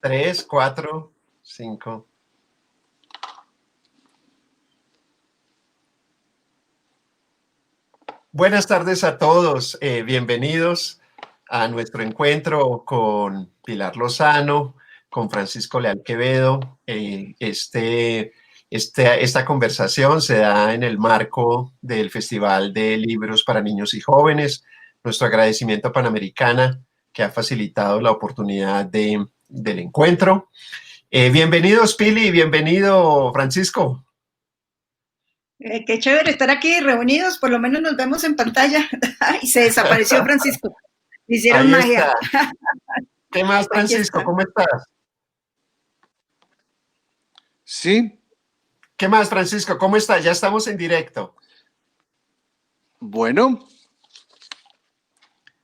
3, 4, 5. Buenas tardes a todos. Bienvenidos a nuestro encuentro con Pilar Lozano, con Francisco Leal Quevedo. Esta conversación se da en el marco del Festival de Libros para Niños y Jóvenes. Nuestro agradecimiento a Panamericana, que ha facilitado la oportunidad del encuentro. Bienvenidos, Pili, bienvenido, Francisco. Qué chévere estar aquí reunidos, por lo menos nos vemos en pantalla. Y se desapareció Francisco. Hicieron Ahí magia. Está. ¿Qué más, Francisco? ¿Cómo estás? Sí. ¿Qué más, Francisco? ¿Cómo estás? Ya estamos en directo. Bueno,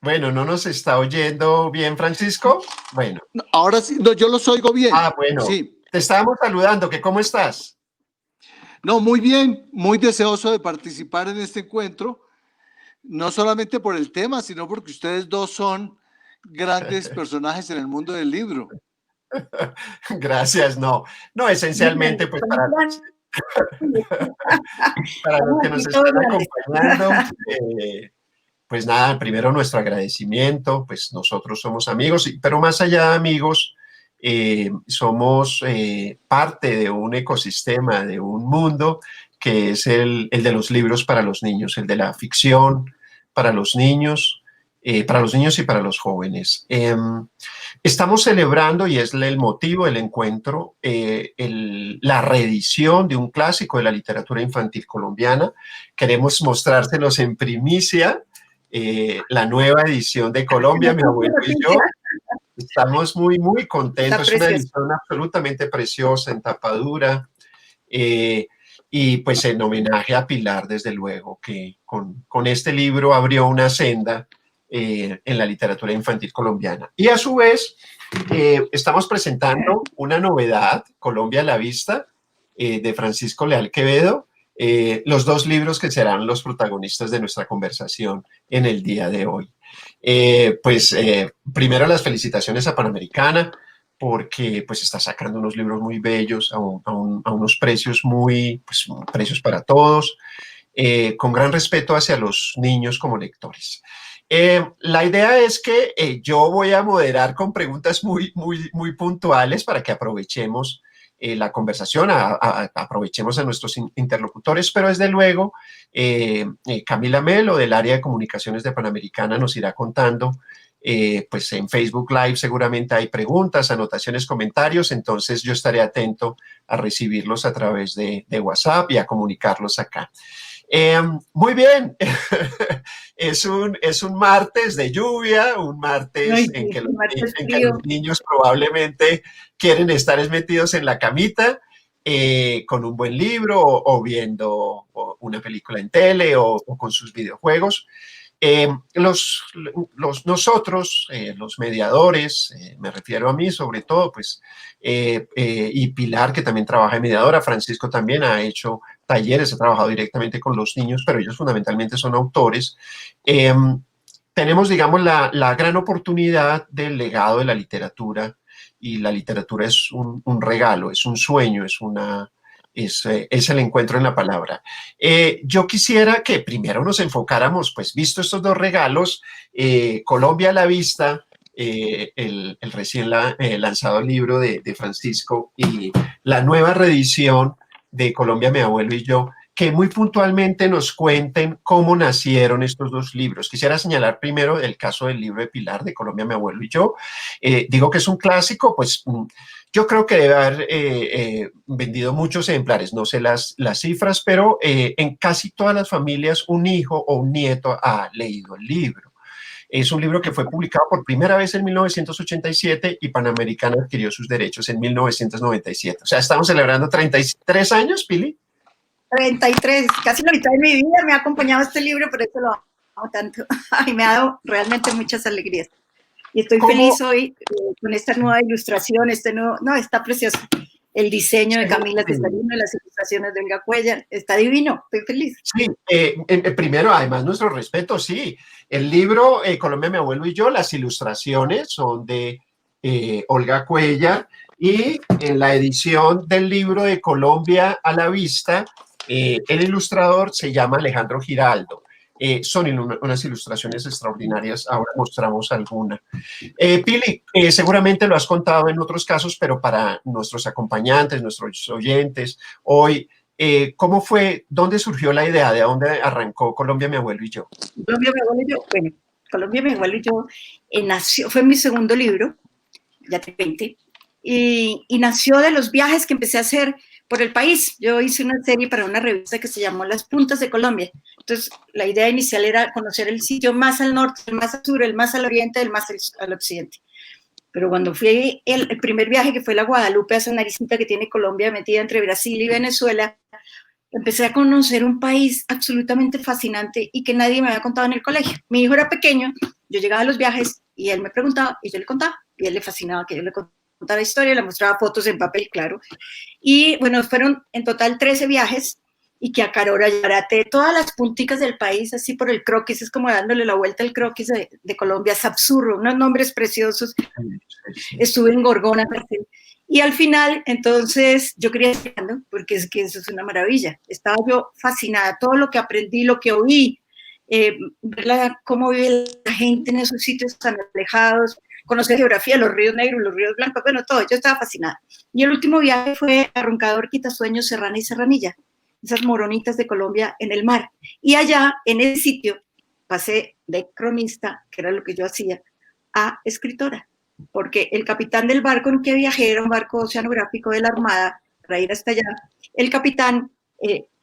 ¿no nos está oyendo bien, Francisco? Bueno. Ahora sí, no, yo los oigo bien. Bueno. Sí. Te estábamos saludando, ¿cómo estás? No, muy bien, muy deseoso de participar en este encuentro, no solamente por el tema, sino porque ustedes dos son grandes personajes en el mundo del libro. Gracias, no, esencialmente pues para los que nos están acompañando, pues nada, primero nuestro agradecimiento, pues nosotros somos amigos, pero más allá de amigos, somos parte de un ecosistema, de un mundo que es el de los libros para los niños, el de la ficción para los niños y para los jóvenes. Estamos celebrando, y es el motivo del encuentro, la reedición de un clásico de la literatura infantil colombiana. Queremos mostrárselos en primicia, la nueva edición de Colombia, mi abuelo y yo. Estamos muy, muy contentos. Es una edición absolutamente preciosa, en tapadura. Y pues en homenaje a Pilar, desde luego, que con este libro abrió una senda en la literatura infantil colombiana. Y a su vez, estamos presentando una novedad, Colombia a la vista, de Francisco Leal Quevedo, los dos libros que serán los protagonistas de nuestra conversación en el día de hoy. Primero las felicitaciones a Panamericana, porque pues está sacando unos libros muy bellos a unos precios precios para todos, con gran respeto hacia los niños como lectores. La idea es que yo voy a moderar con preguntas muy puntuales para que aprovechemos la conversación, aprovechemos a nuestros interlocutores, pero desde luego Camila Melo del área de comunicaciones de Panamericana nos irá contando. Pues en Facebook Live seguramente hay preguntas, anotaciones, comentarios, entonces yo estaré atento a recibirlos a través de WhatsApp y a comunicarlos acá. Muy bien, es un martes de lluvia, un martes en que los niños probablemente quieren estar metidos en la camita con un buen libro o viendo una película en tele o con sus videojuegos. Nosotros, los mediadores, me refiero a mí sobre todo, pues, y Pilar, que también trabaja en mediadora, Francisco también ha hecho talleres, ha trabajado directamente con los niños, pero ellos fundamentalmente son autores. Tenemos, digamos, la gran oportunidad del legado de la literatura, y la literatura es un regalo, es un sueño, es el encuentro en la palabra. Yo quisiera que primero nos enfocáramos, pues visto estos dos regalos, Colombia a la vista, el recién lanzado libro de Francisco, y la nueva reedición de Colombia, mi abuelo y yo, que muy puntualmente nos cuenten cómo nacieron estos dos libros. Quisiera señalar primero el caso del libro de Pilar, de Colombia, mi abuelo y yo. Digo que es un clásico, pues yo creo que debe haber vendido muchos ejemplares, no sé las cifras, pero en casi todas las familias un hijo o un nieto ha leído el libro. Es un libro que fue publicado por primera vez en 1987 y Panamericana adquirió sus derechos en 1997. O sea, estamos celebrando 33 años, Pili. 33, casi la mitad de mi vida me ha acompañado este libro, por eso lo amo tanto. Y me ha dado realmente muchas alegrías. Y estoy feliz hoy con esta nueva ilustración, está precioso. El diseño de Camila Tesarino, las ilustraciones de Olga Cuellar, está divino, estoy feliz. Sí, primero, además, nuestro respeto, sí. El libro Colombia, mi abuelo y yo, las ilustraciones son de Olga Cuellar, y en la edición del libro de Colombia a la vista, el ilustrador se llama Alejandro Giraldo. Son unas ilustraciones extraordinarias, ahora mostramos alguna. Pili, seguramente lo has contado en otros casos, pero para nuestros acompañantes, nuestros oyentes, hoy, ¿cómo fue, dónde surgió la idea, de dónde arrancó Colombia, mi abuelo y yo? Colombia, mi abuelo y yo, bueno, Colombia, mi abuelo y yo, nació, fue mi segundo libro, ya tengo 20, y nació de los viajes que empecé a hacer por el país. Yo hice una serie para una revista que se llamó Las Puntas de Colombia. Entonces, la idea inicial era conocer el sitio más al norte, el más al sur, el más al oriente, el más al occidente. Pero cuando fui el primer viaje, que fue la Guadalupe, a esa naricita que tiene Colombia metida entre Brasil y Venezuela, empecé a conocer un país absolutamente fascinante y que nadie me había contado en el colegio. Mi hijo era pequeño, yo llegaba a los viajes y él me preguntaba y yo le contaba, y a él le fascinaba que yo le contara historia, le mostraba fotos en papel, claro. Y bueno, fueron en total 13 viajes, y que a Carora, Yarate, todas las punticas del país, así por el croquis, es como dándole la vuelta al croquis de Colombia, Sapsurro, unos nombres preciosos. Estuve en Gorgona, y al final, entonces, yo quería seguir, porque es que eso es una maravilla. Estaba yo fascinada, todo lo que aprendí, lo que oí, ver cómo vive la gente en esos sitios tan alejados, conocer geografía, los ríos negros, los ríos blancos, bueno, todo, yo estaba fascinada. Y el último viaje fue a Roncador, Quitasueño, Serrana y Serranilla, esas moronitas de Colombia en el mar. Y allá, en ese sitio, pasé de cronista, que era lo que yo hacía, a escritora, porque el capitán del barco en que viajé era un barco oceanográfico de la Armada, para ir hasta allá. El capitán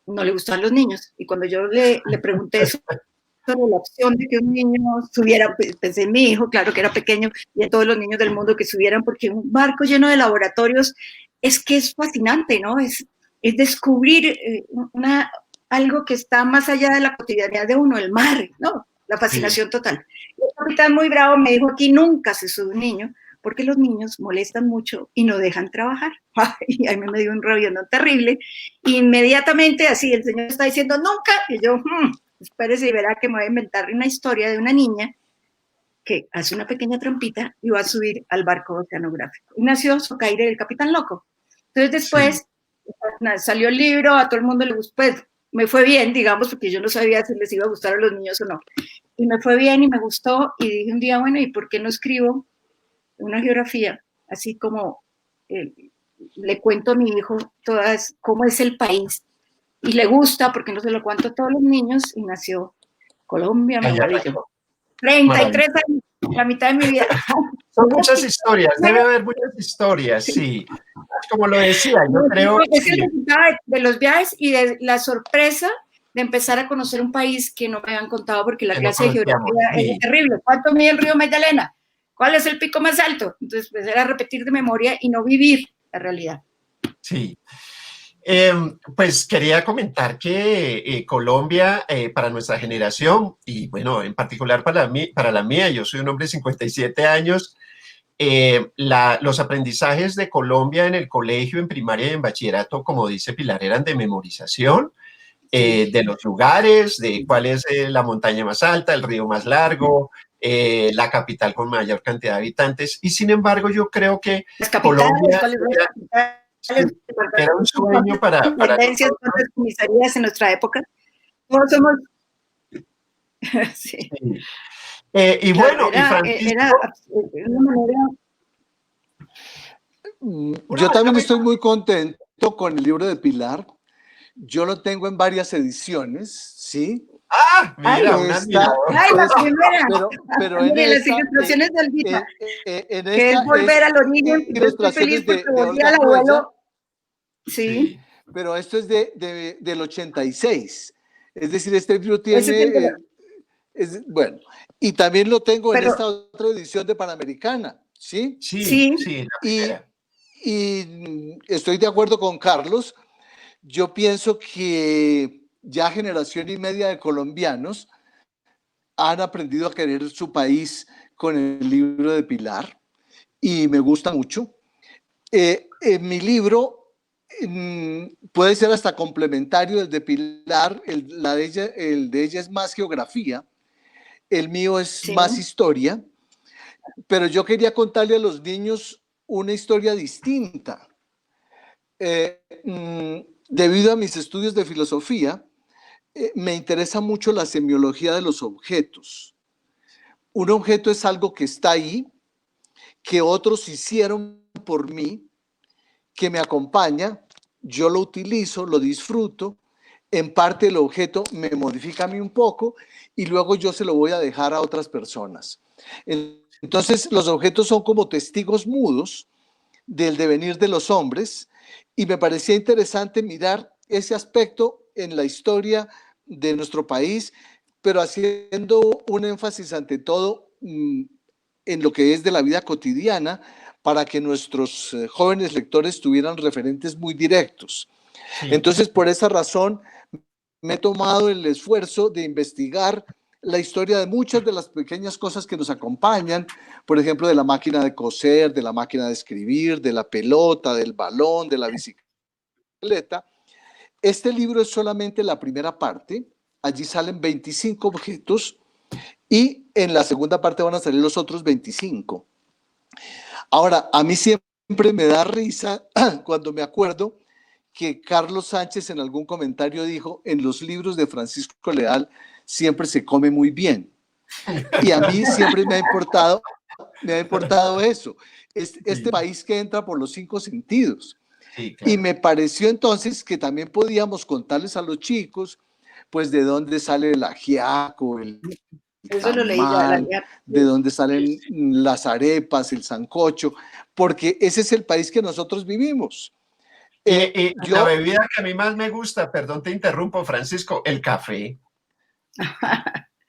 no le gustaban los niños, y cuando yo le pregunté sobre la opción de que un niño subiera, pensé en mi hijo, claro que era pequeño, y en todos los niños del mundo que subieran, porque un barco lleno de laboratorios es que es fascinante, ¿no? Es descubrir algo que está más allá de la cotidianidad de uno, el mar, ¿no? La fascinación total. El capitán muy bravo me dijo, aquí nunca se sube un niño, porque los niños molestan mucho y no dejan trabajar. Y a mí me dio un rabión terrible. Inmediatamente, así, el señor está diciendo, nunca, y yo, espérese y verá que me voy a inventar una historia de una niña que hace una pequeña trampita y va a subir al barco oceanográfico. Y nació Socaire, el capitán loco. Entonces después salió el libro, a todo el mundo le gustó, pues me fue bien, digamos, porque yo no sabía si les iba a gustar a los niños o no. Y me fue bien y me gustó, y dije un día, bueno, ¿y por qué no escribo una geografía? Así como le cuento a mi hijo todas cómo es el país, y le gusta, porque no se lo cuento a todos los niños, y nació Colombia, mi abuelo. 33 años, la mitad de mi vida. Son muchas historias, debe haber muchas historias, sí. Como lo decía, yo creo que es el resultado de los viajes y de la sorpresa de empezar a conocer un país que no me habían contado, porque la clase de geografía es terrible. ¿Cuánto mide el río Magdalena? ¿Cuál es el pico más alto? Entonces, pues era repetir de memoria y no vivir la realidad. Sí. Pues quería comentar que Colombia, para nuestra generación, y bueno, en particular para la mía, yo soy un hombre de 57 años, los aprendizajes de Colombia en el colegio, en primaria y en bachillerato, como dice Pilar, eran de memorización, de los lugares, de cuál es la montaña más alta, el río más largo, la capital con mayor cantidad de habitantes, y sin embargo yo creo que Colombia era un sueño para ¿Cuántas comisarías en nuestra época? Todos somos... sí. Y bueno, era una manera... Yo también estoy muy contento con el libro de Pilar. Yo lo tengo en varias ediciones, ¿sí? Ah, mira, una la primera. Pero en las ilustraciones del Vita, que es volver al origen. Ilustraciones de Olga Cuellar. Sí. Pero esto es del 86. Es decir, este libro tiene... bueno, y también lo tengo en esta otra edición de Panamericana, ¿sí? Sí. Y estoy de acuerdo con Carlos. Yo pienso que ya generación y media de colombianos han aprendido a querer su país con el libro de Pilar y me gusta mucho. En mi libro puede ser hasta complementario del de Pilar, el de ella es más geografía, el mío es más historia, pero yo quería contarle a los niños una historia distinta. Debido a mis estudios de filosofía, me interesa mucho la semiología de los objetos. Un objeto es algo que está ahí, que otros hicieron por mí, que me acompaña, yo lo utilizo, lo disfruto, en parte el objeto me modifica a mí un poco y luego yo se lo voy a dejar a otras personas. Entonces los objetos son como testigos mudos del devenir de los hombres y me parecía interesante mirar ese aspecto en la historia de nuestro país, pero haciendo un énfasis ante todo en lo que es de la vida cotidiana, para que nuestros jóvenes lectores tuvieran referentes muy directos. Sí. Entonces, por esa razón, me he tomado el esfuerzo de investigar la historia de muchas de las pequeñas cosas que nos acompañan, por ejemplo, de la máquina de coser, de la máquina de escribir, de la pelota, del balón, de la bicicleta. Este libro es solamente la primera parte, allí salen 25 objetos y en la segunda parte van a salir los otros 25. Ahora, a mí siempre me da risa cuando me acuerdo que Carlos Sánchez en algún comentario dijo: en los libros de Francisco Leal siempre se come muy bien. Y a mí siempre me ha importado eso. Este país que entra por los 5 sentidos. Sí, claro. Y me pareció entonces que también podíamos contarles a los chicos, pues, de dónde sale el ajiaco, el eso lo leí ya, de dónde salen las arepas, el sancocho, porque ese es el país que nosotros vivimos. La bebida que a mí más me gusta, perdón te interrumpo, Francisco, el café.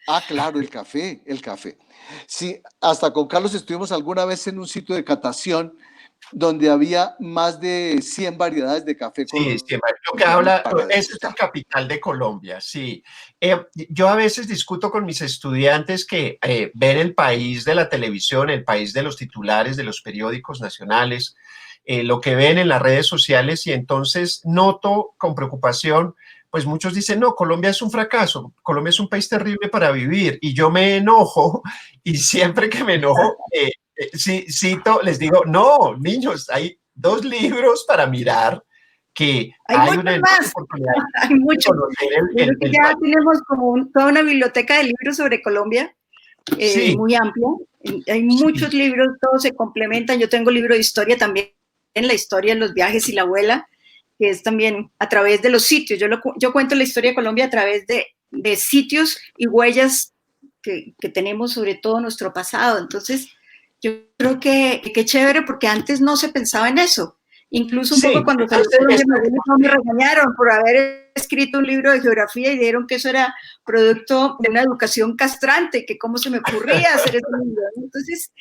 Ah, claro, el café. Sí, hasta con Carlos estuvimos alguna vez en un sitio de catación donde había más de 100 variedades de café. Sí, lo que habla, ese es el capital de Colombia, sí. Yo a veces discuto con mis estudiantes que ven el país de la televisión, el país de los titulares de los periódicos nacionales, lo que ven en las redes sociales, y entonces noto con preocupación, pues muchos dicen, no, Colombia es un fracaso, Colombia es un país terrible para vivir, y yo me enojo, y siempre que me enojo, cito, les digo, no, niños, hay 2 libros para mirar, que hay una más. oportunidad. Hay muchos. Ya tenemos como toda una biblioteca de libros sobre Colombia, sí, muy amplia. Hay muchos libros, todos se complementan. Yo tengo libro de historia también, en la historia, en los viajes y la abuela, que es también a través de los sitios. Yo cuento la historia de Colombia a través de sitios y huellas que tenemos sobre todo nuestro pasado. Entonces, yo creo que chévere, porque antes no se pensaba en eso. Incluso un poco cuando salió me regañaron por haber escrito un libro de geografía y dijeron que eso era producto de una educación castrante, que cómo se me ocurría hacer ese libro. Entonces,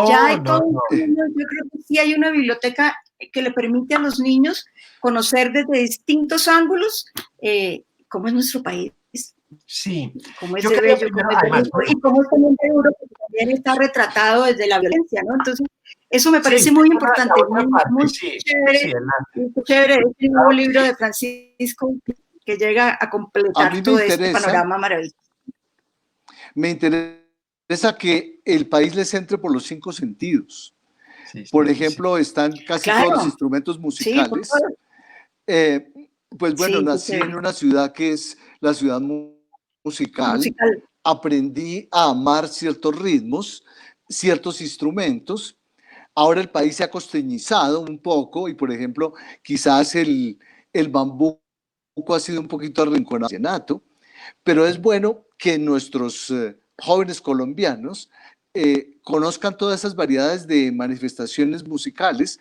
ya hay todo. Yo creo que sí hay una biblioteca que le permite a los niños conocer desde distintos ángulos cómo es nuestro país. Sí. Cómo es de bello, y cómo es también de duro, porque también está retratado desde la violencia, ¿no? Entonces, eso me parece muy importante, muy chévere, muy chévere, este nuevo libro de Francisco que llega a completar todo este panorama maravilloso. Me interesa que el país les entre por los 5 sentidos. Por ejemplo, están casi todos los instrumentos musicales. Pues bueno, nací en una ciudad que es la ciudad musical. Aprendí a amar ciertos ritmos, ciertos instrumentos. Ahora el país se ha costeñizado un poco y, por ejemplo, quizás el bambuco ha sido un poquito arrinconado, pero es bueno que nuestros jóvenes colombianos conozcan todas esas variedades de manifestaciones musicales,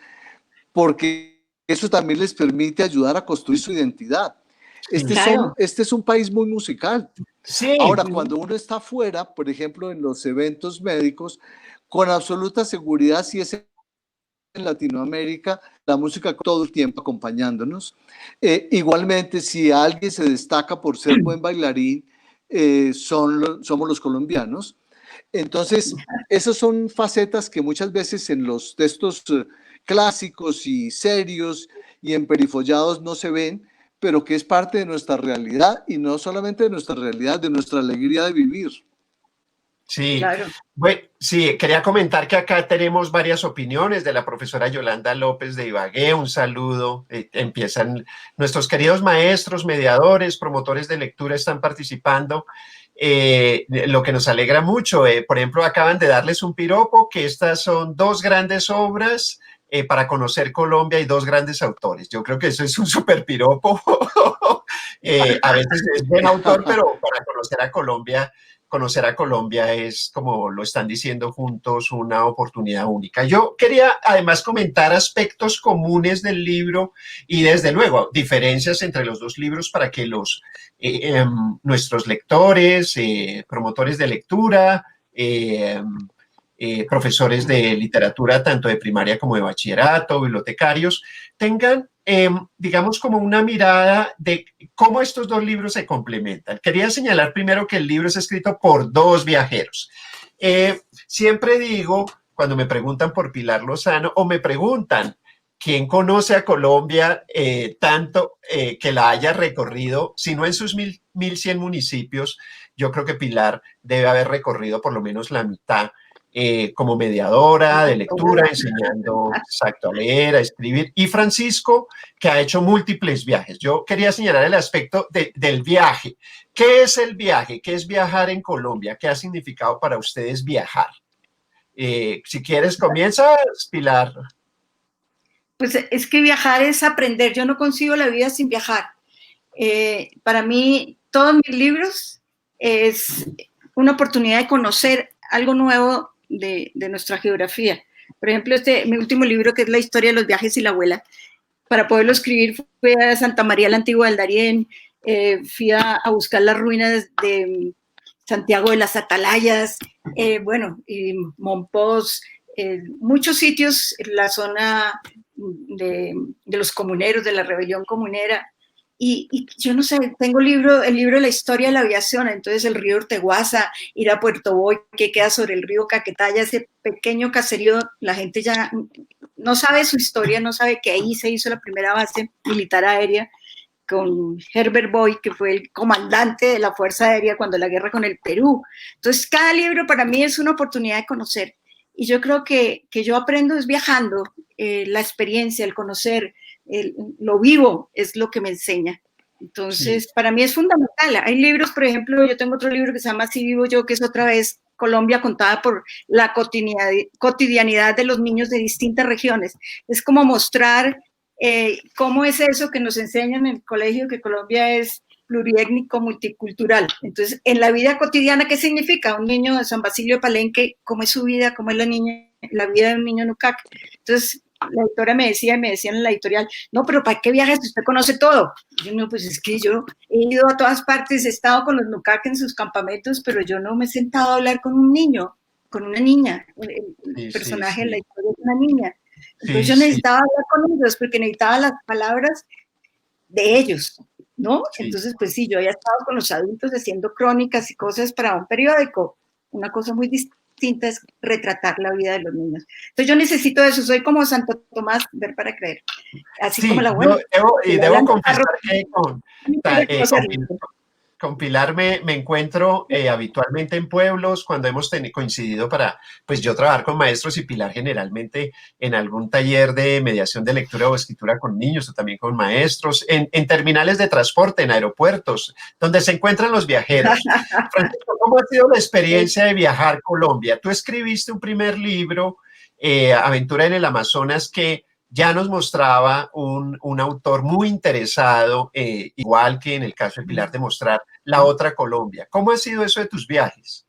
porque eso también les permite ayudar a construir su identidad. Este es un país muy musical. Sí. Ahora, cuando uno está afuera, por ejemplo, en los eventos médicos, con absoluta seguridad, si es en Latinoamérica, la música todo el tiempo acompañándonos. Igualmente, si alguien se destaca por ser buen bailarín, somos los colombianos. Entonces, esas son facetas que muchas veces en los textos clásicos y serios y emperifollados no se ven, pero que es parte de nuestra realidad, y no solamente de nuestra realidad, de nuestra alegría de vivir. Sí, Claro. bueno, sí, quería comentar que acá tenemos varias opiniones de la profesora Yolanda López de Ibagué. Un saludo. Empiezan nuestros queridos maestros, mediadores, promotores de lectura están participando, lo que nos alegra mucho. Por ejemplo, acaban de darles un piropo, que estas son dos grandes obras para conocer Colombia y dos grandes autores. Yo creo que eso es un súper piropo. A veces es buen autor, pero para conocer a Colombia es, como lo están diciendo juntos, una oportunidad única. Yo quería además comentar aspectos comunes del libro y desde luego diferencias entre los dos libros para que nuestros lectores, promotores de lectura, profesores de literatura, tanto de primaria como de bachillerato, bibliotecarios, tengan, digamos, como una mirada de cómo estos dos libros se complementan. Quería señalar primero que el libro es escrito por dos viajeros. Siempre digo, cuando me preguntan por Pilar Lozano o me preguntan quién conoce a Colombia tanto que la haya recorrido, si no en sus 1.100 municipios, yo creo que Pilar debe haber recorrido por lo menos la mitad como mediadora de lectura, enseñando exacto a leer, a escribir, y Francisco, que ha hecho múltiples viajes. Yo quería señalar el aspecto del viaje. ¿Qué es el viaje? ¿Qué es viajar en Colombia? ¿Qué ha significado para ustedes viajar? Si quieres, comienza, Pilar. Pues es que viajar es aprender. Yo no concibo la vida sin viajar. Para mí, todos mis libros es una oportunidad de conocer algo nuevo de nuestra geografía. Por ejemplo, mi último libro, que es La historia de los viajes y la abuela, para poderlo escribir fui a Santa María la Antigua del Darién, fui a buscar las ruinas de Santiago de las Atalayas, bueno, y Monpós, muchos sitios, la zona de los comuneros, de la rebelión comunera. Y yo no sé, tengo el libro de la historia de la aviación, entonces el río Orteguaza, ir a Puerto Boy, que queda sobre el río Caquetá, ese pequeño caserío, la gente ya no sabe su historia, no sabe que ahí se hizo la primera base militar aérea con Herbert Boy, que fue el comandante de la Fuerza Aérea cuando la guerra con el Perú. Entonces, cada libro para mí es una oportunidad de conocer. Y yo creo que yo aprendo es viajando, la experiencia, el conocer, lo vivo es lo que me enseña. Entonces, sí, para mí es fundamental. Hay libros, por ejemplo, yo tengo otro libro que se llama Así vivo yo, que es otra vez Colombia contada por la cotidianidad de los niños de distintas regiones. Es como mostrar cómo es eso que nos enseñan en el colegio, que Colombia es pluriétnico, multicultural. Entonces, en la vida cotidiana, ¿qué significa? Un niño de San Basilio de Palenque, ¿cómo es su vida? ¿Cómo es la vida de un niño en Ucac? Entonces, la editora me decía en la editorial, no, pero ¿para qué viajas? Usted conoce todo. Y yo, no, pues es que yo he ido a todas partes, he estado con los Nucac en sus campamentos, pero yo no me he sentado a hablar con un niño, con una niña. El personaje de la historia es una niña. Entonces yo necesitaba hablar con ellos porque necesitaba las palabras de ellos, ¿no? Entonces, pues sí, yo había estado con los adultos haciendo crónicas y cosas para un periódico. Una cosa muy distinta es retratar la vida de los niños. Entonces yo necesito eso, soy como Santo Tomás, ver para creer. Así como la abuela. Debo confesar que con Pilar me encuentro habitualmente en pueblos cuando hemos coincidido para, pues yo trabajar con maestros y Pilar generalmente en algún taller de mediación de lectura o escritura con niños o también con maestros, en terminales de transporte, en aeropuertos, donde se encuentran los viajeros. Francisco, ¿cómo ha sido la experiencia de viajar a Colombia? Tú escribiste un primer libro, Aventura en el Amazonas, que ya nos mostraba un autor muy interesado, igual que en el caso de Pilar, de mostrar la otra Colombia. ¿Cómo ha sido eso de tus viajes?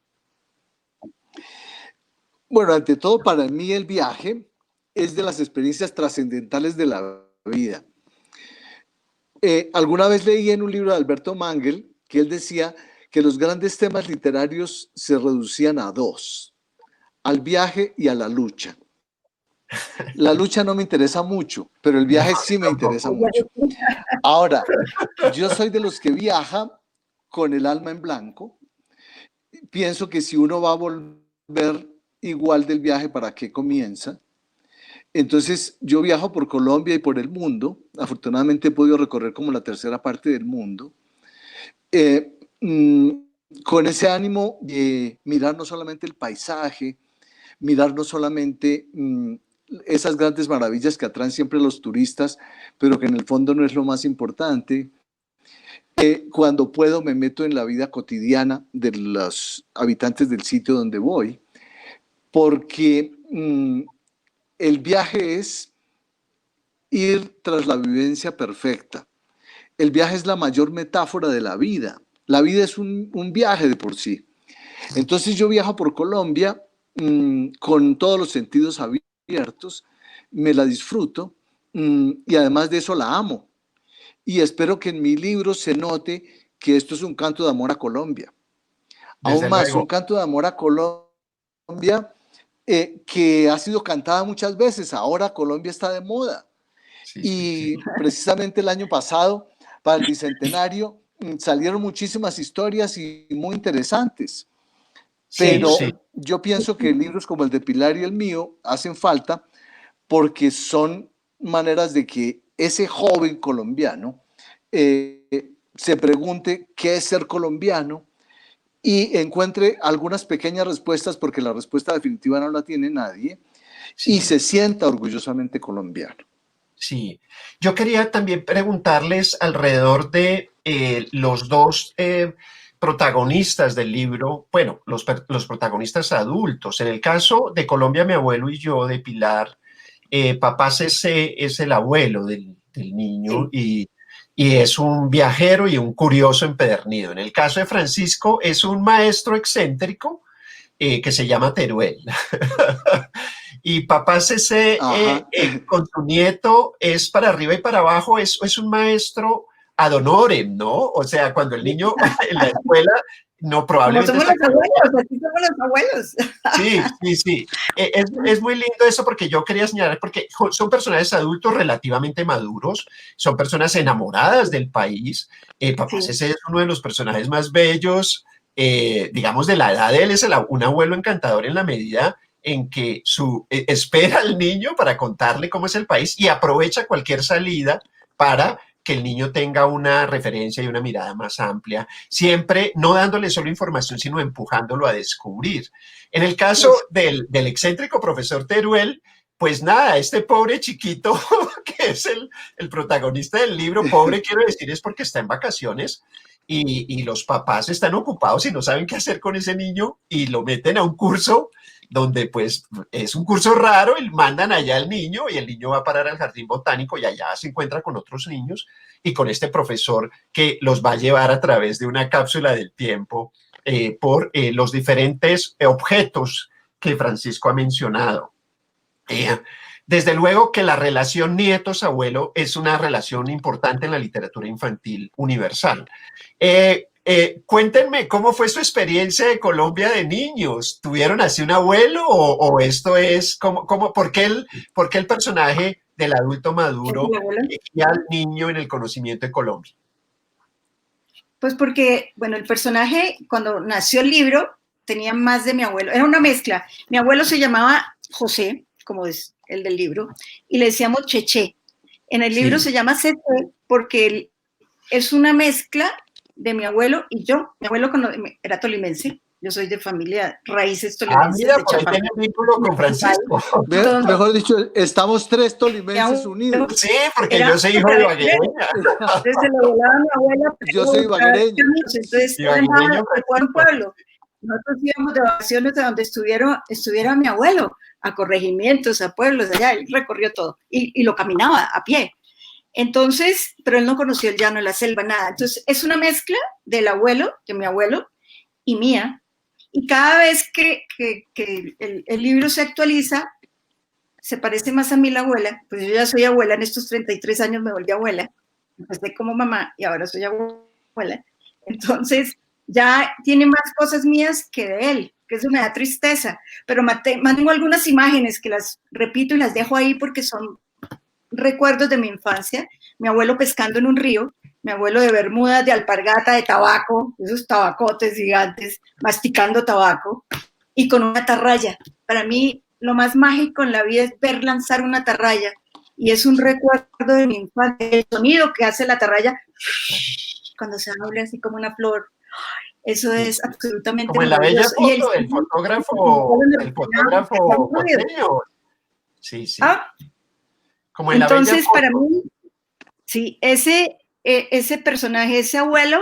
Bueno, ante todo, para mí el viaje es de las experiencias trascendentales de la vida. Alguna vez leí en un libro de Alberto Mangel que él decía que los grandes temas literarios se reducían a dos, al viaje y a la lucha. La lucha no me interesa mucho, pero el viaje sí me interesa mucho. Ahora, yo soy de los que viaja con el alma en blanco. Pienso que si uno va a volver igual del viaje, ¿para qué comienza? Entonces, yo viajo por Colombia y por el mundo. Afortunadamente he podido recorrer como la tercera parte del mundo. con ese ánimo de mirar no solamente el paisaje, mirar no solamente esas grandes maravillas que atraen siempre a los turistas, pero que en el fondo no es lo más importante. Cuando puedo me meto en la vida cotidiana de los habitantes del sitio donde voy, porque el viaje es ir tras la vivencia perfecta. El viaje es la mayor metáfora de la vida. La vida es un viaje de por sí. Entonces yo viajo por Colombia con todos los sentidos abiertos, me la disfruto y además de eso la amo. Y espero que en mi libro se note que esto es un canto de amor a Colombia. Desde Aún más, luego. un canto de amor a Colombia que ha sido cantada muchas veces. Ahora Colombia está de moda. Sí, sí, sí. Y precisamente el año pasado, para el Bicentenario, salieron muchísimas historias y muy interesantes. Sí, Pero sí. yo pienso que libros como el de Pilar y el mío hacen falta porque son maneras de que ese joven colombiano se pregunte qué es ser colombiano y encuentre algunas pequeñas respuestas, porque la respuesta definitiva no la tiene nadie, y Sí. se sienta orgullosamente colombiano. Sí, yo quería también preguntarles alrededor de los dos protagonistas del libro, bueno, los protagonistas adultos. En el caso de Colombia, mi abuelo y yo, de Pilar, papá Cc es el abuelo del niño Sí. y es un viajero y un curioso empedernido. En el caso de Francisco, es un maestro excéntrico que se llama Teruel. Y papá CC Ajá. con su nieto es para arriba y para abajo, es un maestro ad honorem, ¿no? O sea, cuando el niño en la escuela no Como probablemente somos los saca. abuelos, aquí somos los abuelos. Sí, sí, sí. Es muy lindo eso porque yo quería señalar, porque son personajes adultos relativamente maduros, son personas enamoradas del país. Papá Sí. Cese es uno de los personajes más bellos, digamos, de la edad de él, es un abuelo encantador en la medida en que espera al niño para contarle cómo es el país y aprovecha cualquier salida para que el niño tenga una referencia y una mirada más amplia, siempre no dándole solo información, sino empujándolo a descubrir. En el caso del excéntrico profesor Teruel, pues nada, este pobre chiquito que es el protagonista del libro, pobre quiero decir es porque está en vacaciones y los papás están ocupados y no saben qué hacer con ese niño y lo meten a un curso donde pues es un curso raro y mandan allá al niño y el niño va a parar al jardín botánico y allá se encuentra con otros niños y con este profesor que los va a llevar a través de una cápsula del tiempo por los diferentes objetos que Francisco ha mencionado. Desde luego que la relación nietos-abuelo es una relación importante en la literatura infantil universal. Cuéntenme, ¿cómo fue su experiencia de Colombia de niños? ¿Tuvieron así un abuelo o esto es, por qué el personaje del adulto ¿Es maduro mi abuelo? guía al niño en el conocimiento de Colombia? Pues porque, bueno, el personaje, cuando nació el libro, tenía más de mi abuelo. Era una mezcla. Mi abuelo se llamaba José, como es el del libro, y le decíamos Cheche. En el libro Sí. se llama Cheche porque él es una mezcla de mi abuelo y yo. Mi abuelo era tolimense. Yo soy de familia raíces Ah, tolimenses mira, de por ahí Chapán. tiene un vínculo con Francisco. Entonces, Mejor dicho, estamos tres mi tolimenses abuelo unidos. Sí, porque era yo soy hijo súper de aventurero. Baguereña. Entonces se lo volaba a mi abuela Yo para soy buscar ibaguereño. caminos. Entonces Y él andaba Baguereño, de pueblo en Francisco. pueblo. Nosotros íbamos de vacaciones a donde estuviera mi abuelo, a corregimientos, a pueblos, allá. Él recorrió todo y lo caminaba a pie. Entonces, pero él no conoció el llano, la selva, nada. Entonces es una mezcla del abuelo, de mi abuelo, y mía. Y cada vez que el libro se actualiza, se parece más a mí la abuela, pues yo ya soy abuela, en estos 33 años me volví abuela, empecé como mamá y ahora soy abuela, entonces ya tiene más cosas mías que de él, que eso me da tristeza, pero mantengo algunas imágenes que las repito y las dejo ahí porque son recuerdos de mi infancia, mi abuelo pescando en un río, mi abuelo de bermudas, de alpargata, de tabaco, esos tabacotes gigantes, masticando tabaco, y con una atarraya. Para mí, lo más mágico en la vida es ver lanzar una atarraya, y es un recuerdo de mi infancia, el sonido que hace la atarraya cuando se abre así como una flor. Eso es absolutamente Como en la bella maravilloso. Y foto del fotógrafo costeño. Sí, sí. Ah, Como en la bella entonces, para foto. mí, sí, ese personaje, ese abuelo,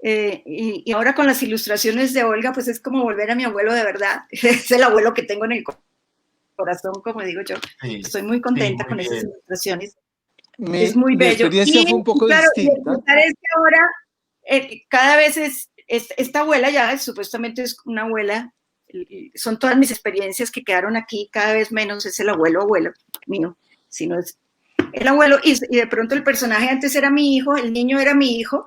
y ahora con las ilustraciones de Olga, pues es como volver a mi abuelo de verdad. Es el abuelo que tengo en el corazón, como digo yo. Sí, Estoy muy sí, contenta muy con esas bien. ilustraciones. Es muy Mi bello. experiencia fue un Y poco claro, y el distinta. contar es que ahora cada vez esta abuela ya supuestamente es una abuela, son todas mis experiencias que quedaron aquí, cada vez menos es el abuelo mío, sino es el abuelo, y de pronto el personaje antes era mi hijo, el niño era mi hijo,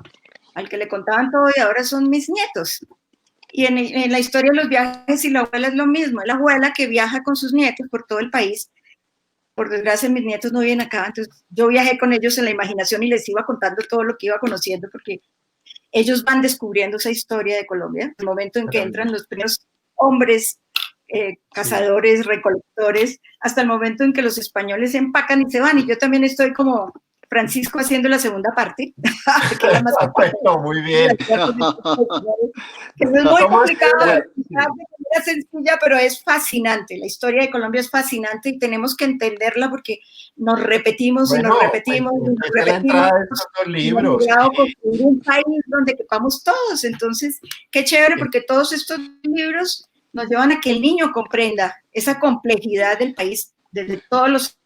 al que le contaban todo y ahora son mis nietos. Y en la historia de los viajes y la abuela es lo mismo, es la abuela que viaja con sus nietos por todo el país. Por desgracia mis nietos no viven acá, entonces yo viajé con ellos en la imaginación y les iba contando todo lo que iba conociendo, porque ellos van descubriendo esa historia de Colombia, el momento en que entran los primeros hombres, Sí. cazadores, recolectores, hasta el momento en que los españoles se empacan y se van. Y yo también estoy como Francisco haciendo la segunda parte, que es la más complicada. Bueno, muy bien. Que no es muy ¿Cómo es complicado, Bueno, es sencilla, pero es fascinante. La historia de Colombia es fascinante y tenemos que entenderla porque nos repetimos y nos Bueno, pues repetimos y nos esta es la repetimos. entrada de estos dos Y hemos libros. logrado construir un país donde quepamos todos. Entonces, qué chévere porque todos estos libros nos llevan a que el niño comprenda esa complejidad del país desde todos los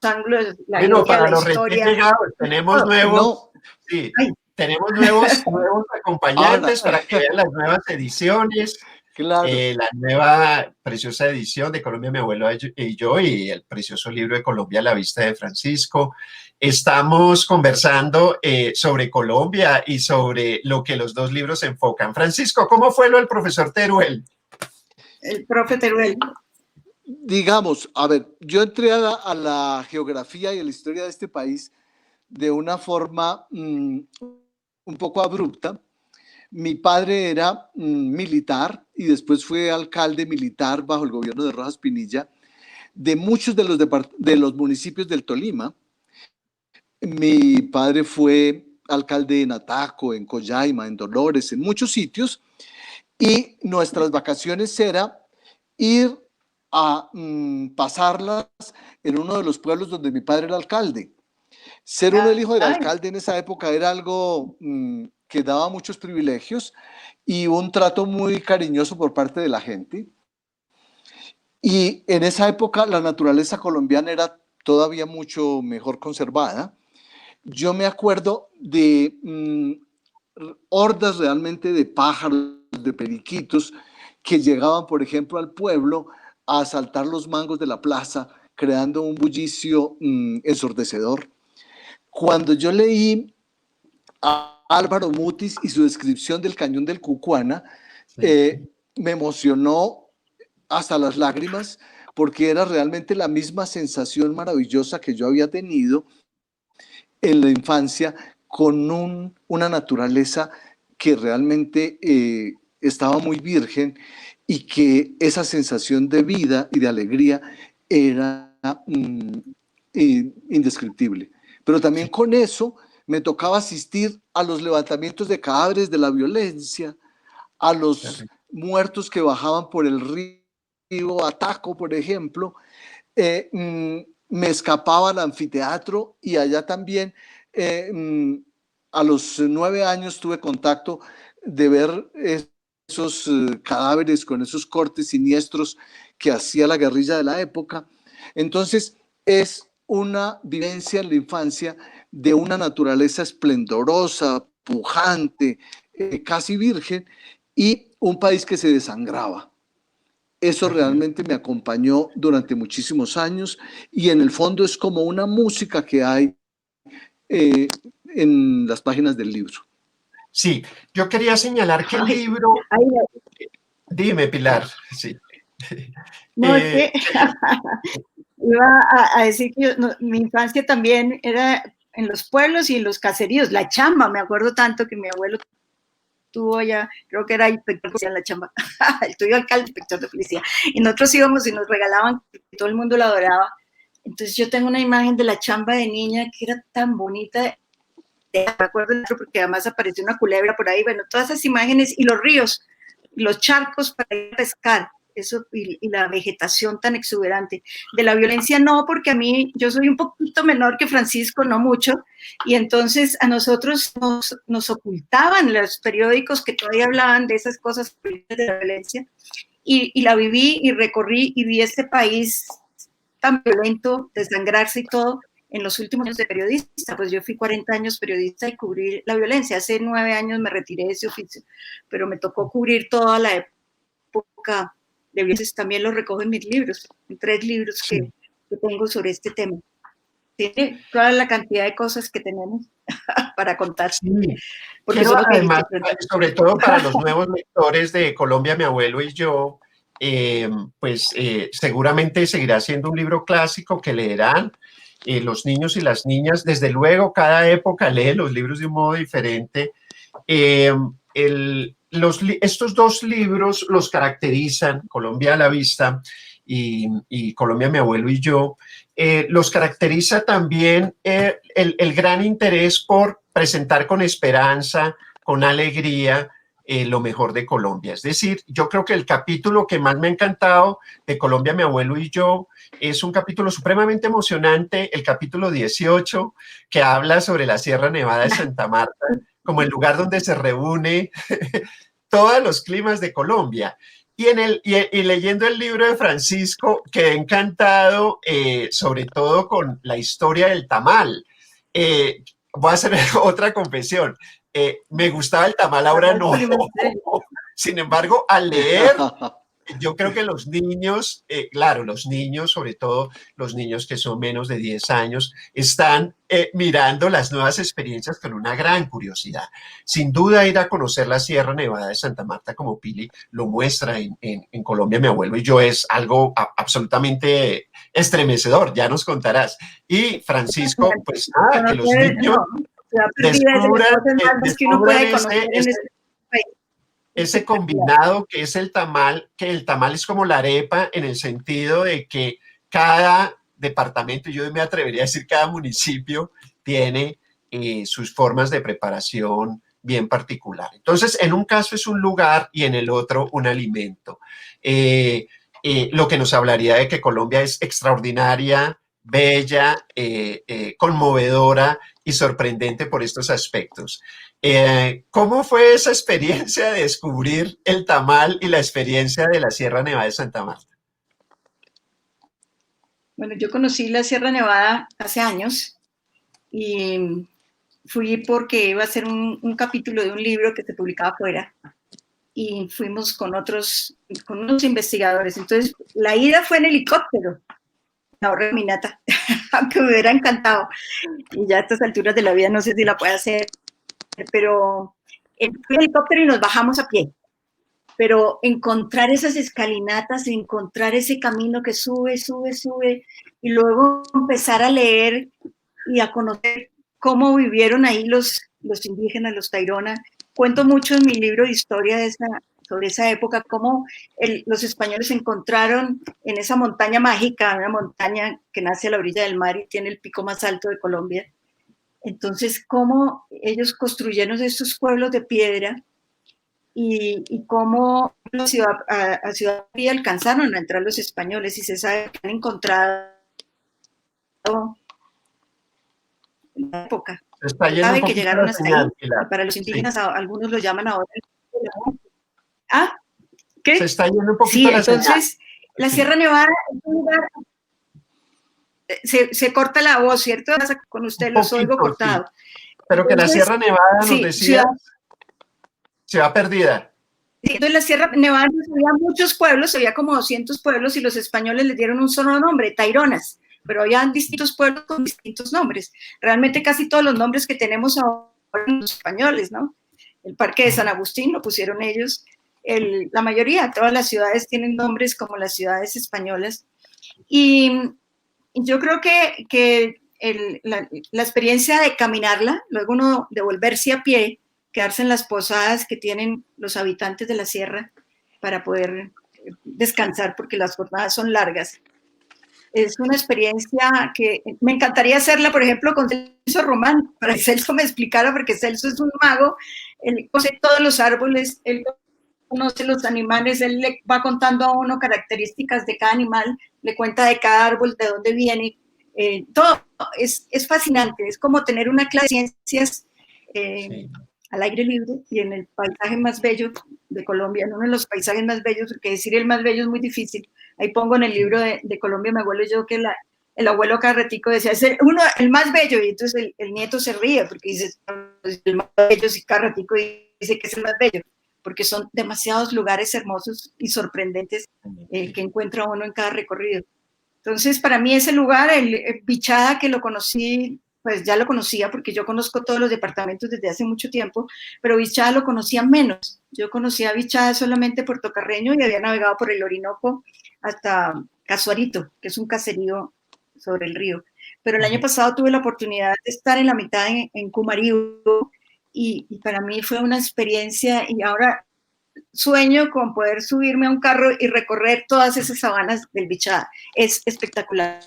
ángulos, la Bueno, guía, para la los recién historia. llegados, tenemos Todo. nuevos, no, sí, Ay, tenemos nuevos Ana, acompañantes para que vean las nuevas ediciones. claro. La nueva preciosa edición de Colombia, mi abuelo y yo, y el precioso libro de Colombia, La Vista de Francisco. Estamos conversando sobre Colombia y sobre lo que los dos libros enfocan. Francisco, ¿cómo fue lo del profesor Teruel? el profe Teruel. Digamos, a ver, yo entré a la geografía y a la historia de este país de una forma un poco abrupta. Mi padre era militar y después fue alcalde militar bajo el gobierno de Rojas Pinilla de muchos de los municipios del Tolima. Mi padre fue alcalde en Ataco, en Collaima, en Dolores, en muchos sitios, y nuestras vacaciones era ir a pasarlas en uno de los pueblos donde mi padre era alcalde. Ser uno el hijo del Ay, alcalde en esa época era algo que daba muchos privilegios y un trato muy cariñoso por parte de la gente. Y en esa época la naturaleza colombiana era todavía mucho mejor conservada. Yo me acuerdo de hordas realmente de pájaros, de periquitos, que llegaban, por ejemplo, al pueblo a asaltar los mangos de la plaza, creando un bullicio ensordecedor. Cuando yo leí a Álvaro Mutis y su descripción del cañón del Cucuana, me emocionó hasta las lágrimas, porque era realmente la misma sensación maravillosa que yo había tenido en la infancia con una naturaleza que realmente estaba muy virgen y que esa sensación de vida y de alegría era indescriptible. Pero también con eso me tocaba asistir a los levantamientos de cadáveres de la violencia, a los muertos que bajaban por el río Ataco, por ejemplo. Me escapaba al anfiteatro y allá también a los 9 años tuve contacto de ver esos cadáveres con esos cortes siniestros que hacía la guerrilla de la época. Entonces es una vivencia en la infancia de una naturaleza esplendorosa, pujante, casi virgen, y un país que se desangraba. Eso realmente me acompañó durante muchísimos años y en el fondo es como una música que hay en las páginas del libro. Sí, yo quería señalar que el ay, libro, ay, dime Pilar, sí. no, es que iba a decir que mi infancia también era en los pueblos y en los caseríos, la chamba, me acuerdo tanto que mi abuelo tuvo ya, creo que era inspector de policía en la chamba, el tuyo alcalde, inspector de policía, y nosotros íbamos y nos regalaban, todo el mundo lo adoraba. Entonces yo tengo una imagen de la chamba de niña que era tan bonita, me acuerdo porque además apareció una culebra por ahí, bueno, todas esas imágenes y los ríos, los charcos para ir a pescar, eso y la vegetación tan exuberante. De la violencia no, porque a mí, yo soy un poquito menor que Francisco, no mucho, y entonces a nosotros nos ocultaban los periódicos que todavía hablaban de esas cosas de la violencia, y la viví y recorrí y vi este país tan violento, desangrarse y todo, en los últimos años de periodista. Pues yo fui 40 años periodista y cubrí la violencia. Hace 9 años me retiré de ese oficio, pero me tocó cubrir toda la época de violencia. También lo recojo en mis libros, en 3 libros que tengo sobre este tema. Tiene toda la cantidad de cosas que tenemos para contar. Sí. Porque Quiero somos además, viejitos. sobre todo para los nuevos lectores de Colombia, mi abuelo y yo, seguramente seguirá siendo un libro clásico que leerán los niños y las niñas. Desde luego, cada época lee los libros de un modo diferente. Estos 2 libros los caracterizan, Colombia a la vista y Colombia, mi abuelo y yo, los caracteriza también el gran interés por presentar con esperanza, con alegría, lo mejor de Colombia. Es decir, yo creo que el capítulo que más me ha encantado de Colombia, mi abuelo y yo, es un capítulo supremamente emocionante, el capítulo 18, que habla sobre la Sierra Nevada de Santa Marta, como el lugar donde se reúne todos los climas de Colombia. Y leyendo el libro de Francisco, quedé encantado, sobre todo con la historia del tamal. Voy a hacer otra confesión. Me gustaba el tamal, ahora no. Sin embargo, al leer, yo creo que los niños, claro, los niños, sobre todo los niños que son menos de 10 años, están mirando las nuevas experiencias con una gran curiosidad. Sin duda, ir a conocer la Sierra Nevada de Santa Marta, como Pili lo muestra en Colombia, mi abuelo y yo, es algo absolutamente estremecedor, ya nos contarás. Y Francisco, pues nada, que los niños descubran ese combinado que es el tamal, que el tamal es como la arepa en el sentido de que cada departamento, yo me atrevería a decir cada municipio, tiene sus formas de preparación bien particular. Entonces, en un caso es un lugar y en el otro un alimento. Lo que nos hablaría de que Colombia es extraordinaria, bella, conmovedora y sorprendente por estos aspectos. ¿Cómo fue esa experiencia de descubrir el tamal y la experiencia de la Sierra Nevada de Santa Marta? Bueno, yo conocí la Sierra Nevada hace años y fui porque iba a ser un capítulo de un libro que se publicaba afuera y fuimos con unos investigadores. Entonces, la ida fue en helicóptero. Ahora Minata, aunque me hubiera encantado. Y ya a estas alturas de la vida no sé si la puede hacer, pero fui en helicóptero y nos bajamos a pie. Pero encontrar esas escalinatas, encontrar ese camino que sube, sube, sube, y luego empezar a leer y a conocer cómo vivieron ahí los indígenas, los Tairona. Cuento mucho en mi libro de historia sobre esa época, cómo los españoles encontraron en esa montaña mágica, una montaña que nace a la orilla del mar y tiene el pico más alto de Colombia. Entonces, cómo ellos construyeron estos pueblos de piedra y cómo a Ciudad María alcanzaron a entrar los españoles y se sabe que han encontrado en la época. Se sabe que llegaron hasta ahí, y para los indígenas algunos lo llaman ahora. ¿Ah? ¿Qué? Se está yendo un poquito la entonces señal. La Sierra Nevada es un lugar, se corta la voz, ¿cierto? Con usted los oigo cortado. Sí. Pero entonces, que la Sierra Nevada nos decía, se va perdida. Sí, entonces la Sierra Nevada había muchos pueblos, había como 200 pueblos y los españoles les dieron un solo nombre, Taironas, pero había distintos pueblos con distintos nombres. Realmente casi todos los nombres que tenemos ahora son los españoles, ¿no? El Parque de San Agustín lo pusieron ellos, la mayoría, todas las ciudades tienen nombres como las ciudades españolas. Y yo creo que la experiencia de caminarla, luego uno de volverse a pie, quedarse en las posadas que tienen los habitantes de la sierra para poder descansar porque las jornadas son largas. Es una experiencia que me encantaría hacerla, por ejemplo, con Celso Román, para que Celso me explicara, porque Celso es un mago, él conoce todos los árboles, él conoce los animales, él le va contando a uno características de cada animal, le cuenta de cada árbol, de dónde viene, todo es fascinante, es como tener una clase de ciencias sí, al aire libre y en el paisaje más bello de Colombia, en uno de los paisajes más bellos, porque decir el más bello es muy difícil. Ahí pongo en el libro de Colombia, mi abuelo y yo, que el abuelo Carretico decía, es el más bello, y entonces el nieto se ríe, porque dice, el más bello, si Carretico dice que es el más bello, porque son demasiados lugares hermosos y sorprendentes que encuentra uno en cada recorrido. Entonces, para mí ese lugar, el Bichada, que lo conocí, pues ya lo conocía porque yo conozco todos los departamentos desde hace mucho tiempo, pero Bichada lo conocía menos. Yo conocía Bichada solamente Puerto Carreño y había navegado por el Orinoco hasta Casuarito, que es un caserío sobre el río. Pero el año pasado tuve la oportunidad de estar en la mitad en Cumarío y para mí fue una experiencia, y ahora sueño con poder subirme a un carro y recorrer todas esas sabanas del Bichada. Es espectacular.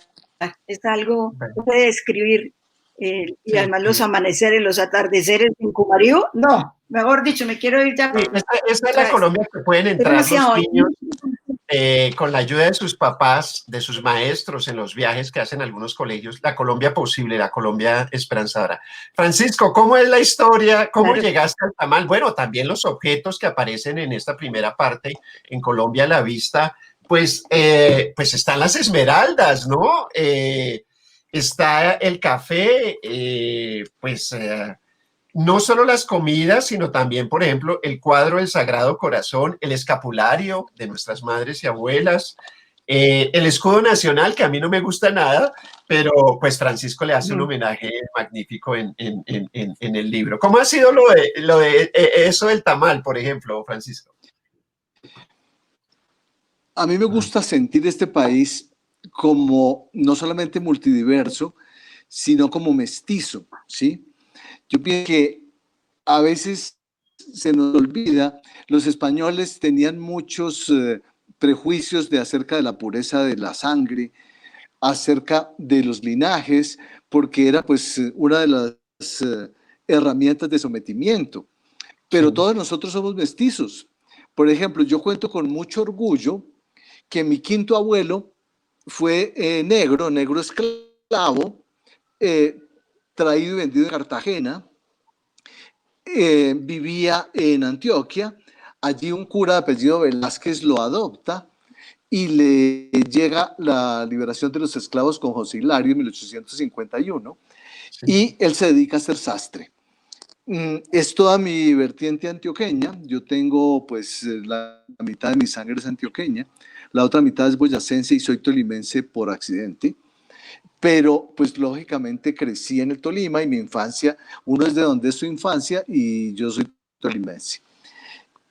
Es algo que puede describir. Y además los amaneceres, los atardeceres en Cumarío, no, mejor dicho, me quiero ir ya. Sí, esa es la Colombia que pueden entrar los niños con la ayuda de sus papás, de sus maestros en los viajes que hacen algunos colegios. La Colombia posible, la Colombia esperanzadora. Francisco, ¿cómo es la historia? ¿Cómo llegaste al tamal? Bueno, también los objetos que aparecen en esta primera parte en Colombia a la vista, pues están las esmeraldas, ¿no? Está el café, no solo las comidas, sino también, por ejemplo, el cuadro del Sagrado Corazón, el escapulario de nuestras madres y abuelas, el escudo nacional, que a mí no me gusta nada, pero pues Francisco le hace un homenaje magnífico en el libro. ¿Cómo ha sido lo de eso del tamal, por ejemplo, Francisco? A mí me gusta sentir este país como no solamente multidiverso, sino como mestizo, ¿sí? Yo pienso que a veces se nos olvida, los españoles tenían muchos prejuicios acerca de la pureza de la sangre, acerca de los linajes, porque era pues una de las herramientas de sometimiento. Pero sí, todos nosotros somos mestizos. Por ejemplo, yo cuento con mucho orgullo que mi quinto abuelo fue negro esclavo, traído y vendido en Cartagena, vivía en Antioquia, allí un cura de apellido Velázquez lo adopta y le llega la liberación de los esclavos con José Hilario en 1851, sí, y él se dedica a ser sastre. Es toda mi vertiente antioqueña, yo tengo pues la mitad de mi sangre es antioqueña, la otra mitad es boyacense y soy tolimense por accidente, pero pues lógicamente crecí en el Tolima y mi infancia, uno es de donde es su infancia y yo soy tolimense.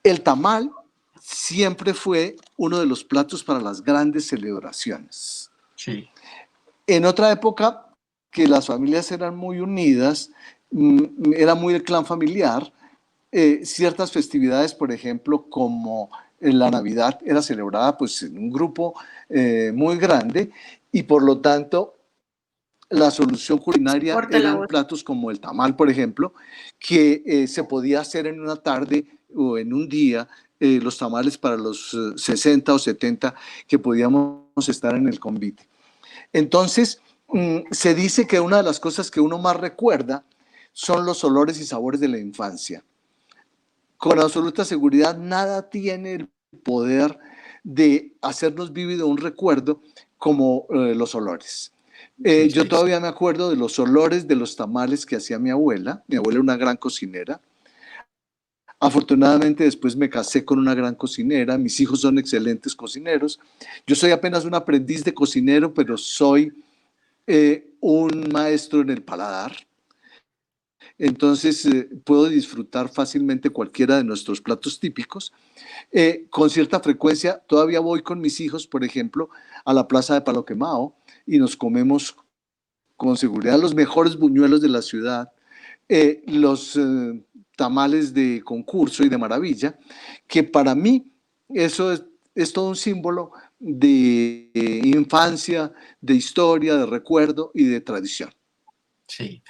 El tamal siempre fue uno de los platos para las grandes celebraciones. Sí. En otra época, que las familias eran muy unidas, era muy el clan familiar, ciertas festividades, por ejemplo, como la Navidad, era celebrada pues en un grupo muy grande y por lo tanto la solución culinaria eran platos como el tamal, por ejemplo, que se podía hacer en una tarde o en un día, los tamales para los 60 o 70 que podíamos estar en el convite. Entonces, se dice que una de las cosas que uno más recuerda son los olores y sabores de la infancia. Con absoluta seguridad, nada tiene el poder de hacernos vívido un recuerdo como los olores. Yo todavía me acuerdo de los olores de los tamales que hacía mi abuela. Mi abuela era una gran cocinera. Afortunadamente después me casé con una gran cocinera. Mis hijos son excelentes cocineros. Yo soy apenas un aprendiz de cocinero, pero soy un maestro en el paladar. Entonces puedo disfrutar fácilmente cualquiera de nuestros platos típicos. Con cierta frecuencia todavía voy con mis hijos, por ejemplo, a la plaza de Palo Quemado y nos comemos con seguridad los mejores buñuelos de la ciudad, los tamales de concurso y de maravilla, que para mí eso es todo un símbolo de infancia, de historia, de recuerdo y de tradición. Sí.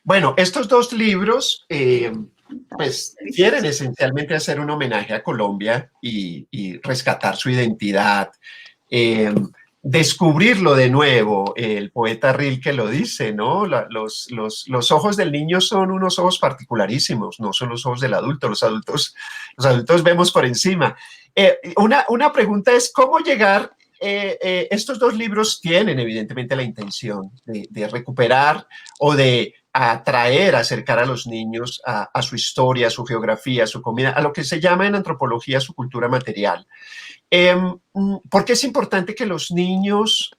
Bueno, estos dos libros pues quieren esencialmente hacer un homenaje a Colombia y rescatar su identidad, descubrirlo de nuevo. El poeta Rilke lo dice, ¿no? Los ojos del niño son unos ojos particularísimos, no son los ojos del adulto. Los adultos vemos por encima. Una pregunta es, ¿cómo llegar? Estos dos libros tienen evidentemente la intención de recuperar o de atraer, acercar a los niños a su historia, a su geografía, a su comida, a lo que se llama en antropología su cultura material. ¿Por qué es importante que los niños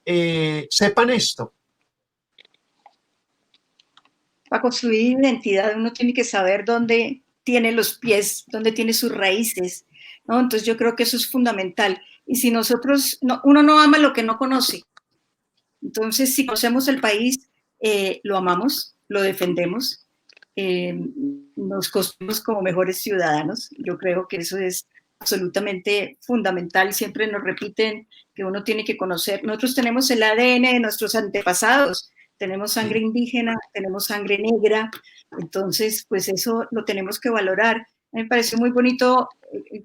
sepan esto? Para construir identidad uno tiene que saber dónde tiene los pies, dónde tiene sus raíces, ¿no? Entonces yo creo que eso es fundamental. Y si nosotros, uno no ama lo que no conoce. Entonces, si conocemos el país, lo amamos, lo defendemos, nos construimos como mejores ciudadanos. Yo creo que eso es absolutamente fundamental. Siempre nos repiten que uno tiene que conocer. Nosotros tenemos el ADN de nuestros antepasados, tenemos sangre indígena, tenemos sangre negra, entonces, pues eso lo tenemos que valorar. Me pareció muy bonito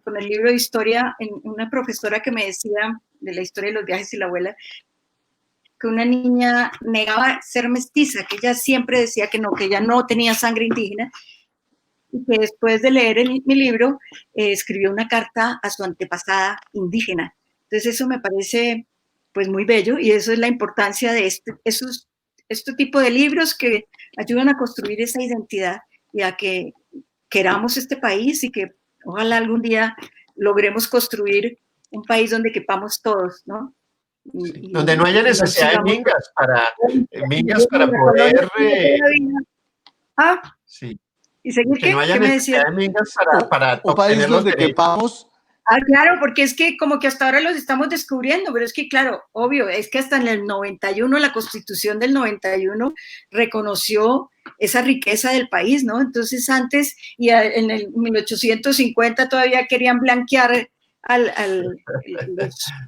con el libro de historia, una profesora que me decía de la historia de los viajes y la abuela, que una niña negaba ser mestiza, que ella siempre decía que ella no tenía sangre indígena, y que después de leer mi libro escribió una carta a su antepasada indígena. Entonces eso me parece pues muy bello, y eso es la importancia de este tipo de libros que ayudan a construir esa identidad y a que queramos este país y que ojalá algún día logremos construir un país donde quepamos todos, ¿no? Sí, donde no haya necesidad de mingas para poder... sí. ¿Y seguir que no haya necesidad de mingas para un país donde quepamos. Claro, porque es que como que hasta ahora los estamos descubriendo, pero es que claro, obvio, es que hasta en el 91, la Constitución del 91 reconoció esa riqueza del país, ¿no? Entonces antes, y en el 1850 todavía querían blanquear